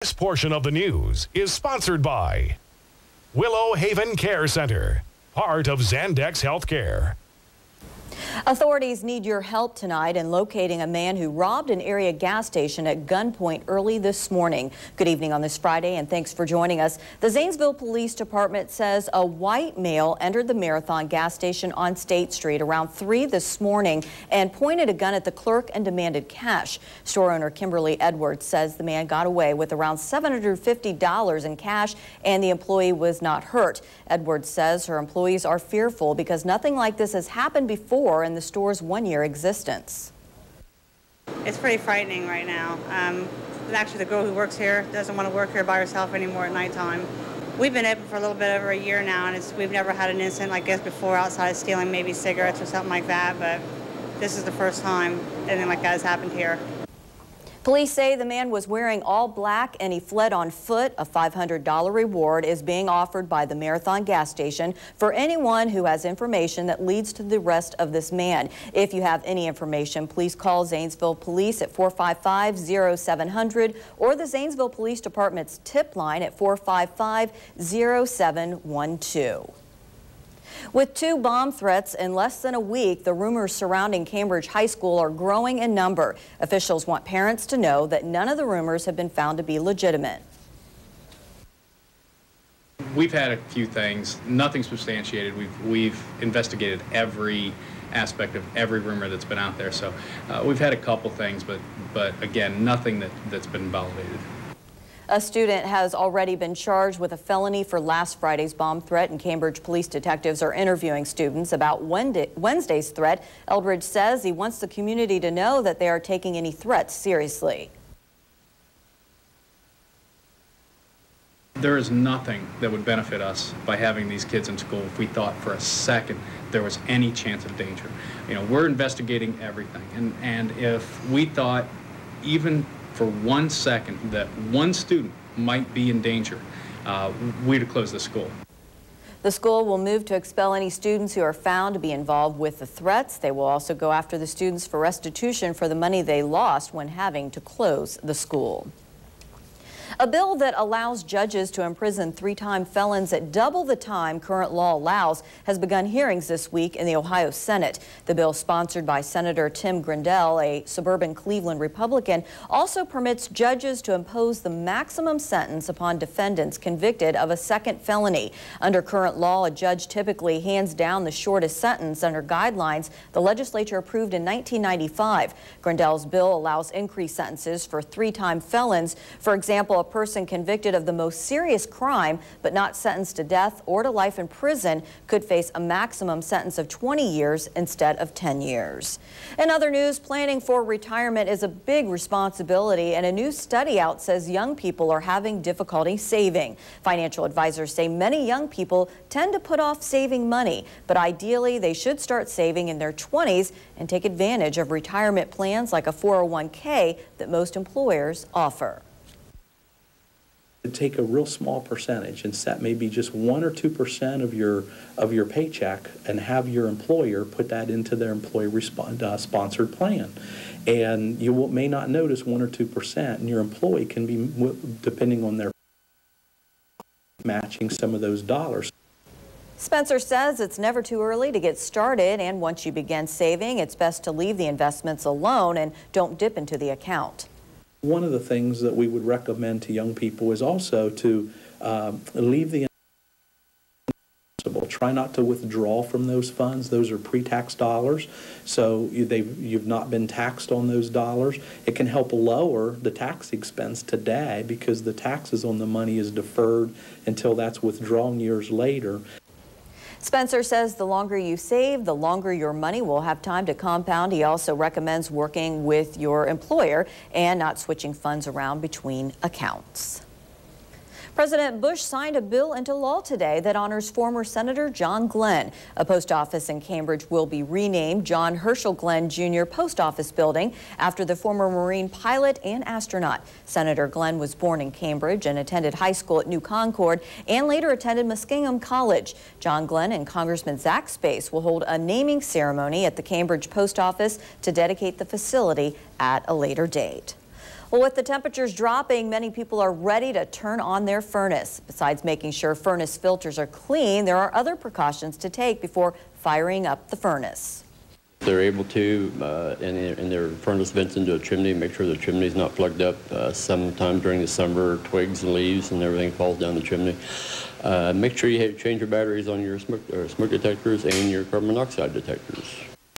This portion of the news is sponsored by Willow Haven Care Center, part of Zandex Healthcare. Authorities need your help tonight in locating a man who robbed an area gas station at gunpoint early this morning. Good evening on this Friday, and thanks for joining us. The Zanesville Police Department says a white male entered the Marathon gas station on State Street around 3 this morning and pointed a gun at the clerk and demanded cash. Store owner Kimberly Edwards says the man got away with around $750 in cash and the employee was not hurt. Edwards says her employees are fearful because nothing like this has happened before in the store's one-year existence. It's pretty frightening right now. Actually, the girl who works here doesn't want to work here by herself anymore at nighttime. We've been open for a little bit over a year now, and we've never had an incident like this before outside of stealing maybe cigarettes or something like that, but this is the first time anything like that has happened here. Police say the man was wearing all black and he fled on foot. A $500 reward is being offered by the Marathon gas station for anyone who has information that leads to the arrest of this man. If you have any information, please call Zanesville Police at 455-0700 or the Zanesville Police Department's tip line at 455-0712. With 2 bomb threats in less than a week, the rumors surrounding Cambridge High School are growing in number. Officials want parents to know that none of the rumors have been found to be legitimate. We've had a few things, nothing substantiated. We've investigated every aspect of every rumor that's been out there. So we've had a couple things, but again, nothing that's been validated. A student has already been charged with a felony for last Friday's bomb threat, and Cambridge police detectives are interviewing students about Wednesday's threat. Eldridge says he wants the community to know that they are taking any threats seriously. There is nothing that would benefit us by having these kids in school if we thought for a second there was any chance of danger. You know, we're investigating everything, and if we thought even for 1 second that one student might be in danger, we'd have closed the school. The school will move to expel any students who are found to be involved with the threats. They will also go after the students for restitution for the money they lost when having to close the school. A bill that allows judges to imprison 3-time felons at double the time current law allows has begun hearings this week in the Ohio Senate. The bill, sponsored by Senator Tim Grindell, a suburban Cleveland Republican, also permits judges to impose the maximum sentence upon defendants convicted of a second felony. Under current law, a judge typically hands down the shortest sentence under guidelines the legislature approved in 1995. Grindell's bill allows increased sentences for 3-time felons. For example, a person convicted of the most serious crime but not sentenced to death or to life in prison could face a maximum sentence of 20 years instead of 10 years. In other news, planning for retirement is a big responsibility, and a new study out says young people are having difficulty saving. Financial advisors say many young people tend to put off saving money, but ideally they should start saving in their 20s and take advantage of retirement plans like a 401k that most employers offer. Take a real small percentage and set maybe just 1 or 2% of your paycheck and have your employer put that into their employee sponsored plan. And you may not notice 1 or 2%, and your employee can be, depending on their matching some of those dollars. Spencer says it's never too early to get started, and once you begin saving, it's best to leave the investments alone and don't dip into the account. One of the things that we would recommend to young people is also to leave the try not to withdraw from those funds. Those are pre-tax dollars, so you've not been taxed on those dollars. It can help lower the tax expense today because the taxes on the money is deferred until that's withdrawn years later. Spencer says the longer you save, the longer your money will have time to compound. He also recommends working with your employer and not switching funds around between accounts. President Bush signed a bill into law today that honors former Senator John Glenn. A post office in Cambridge will be renamed John Herschel Glenn Jr. Post Office Building after the former Marine pilot and astronaut. Senator Glenn was born in Cambridge and attended high school at New Concord and later attended Muskingum College. John Glenn and Congressman Zach Space will hold a naming ceremony at the Cambridge Post Office to dedicate the facility at a later date. Well, with the temperatures dropping, many people are ready to turn on their furnace. Besides making sure furnace filters are clean, there are other precautions to take before firing up the furnace. They're able to, in their furnace vents into a chimney, make sure the chimney's not plugged up. Sometime during the summer, twigs and leaves and everything falls down the chimney. Make sure you change your batteries on your smoke detectors and your carbon monoxide detectors.